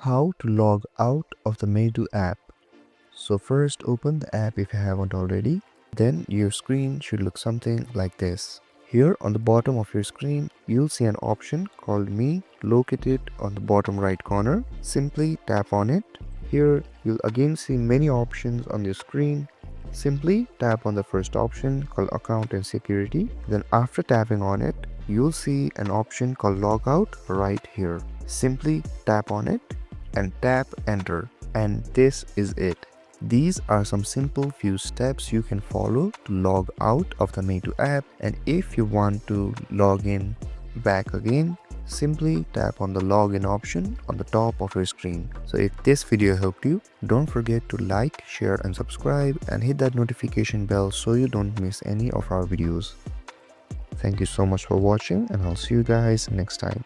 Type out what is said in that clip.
How to log out of the Meitu app. So first open the app if you haven't already. Then your screen should look something like this. Here on the bottom of your screen, you'll see an option called Me located on the bottom right corner. Simply tap on it. Here you'll again see many options on your screen. Simply tap on the first option called Account and Security. Then after tapping on it, you'll see an option called Logout right here. Simply tap on it and tap Enter, and this is it. These are some simple few steps you can follow to log out of the Meitu app, and if you want to log in back again, simply tap on the login option on the top of your screen. So if this video helped you, don't forget to like, share and subscribe and hit that notification bell so you don't miss any of our videos. Thank you so much for watching, and I'll see you guys next time.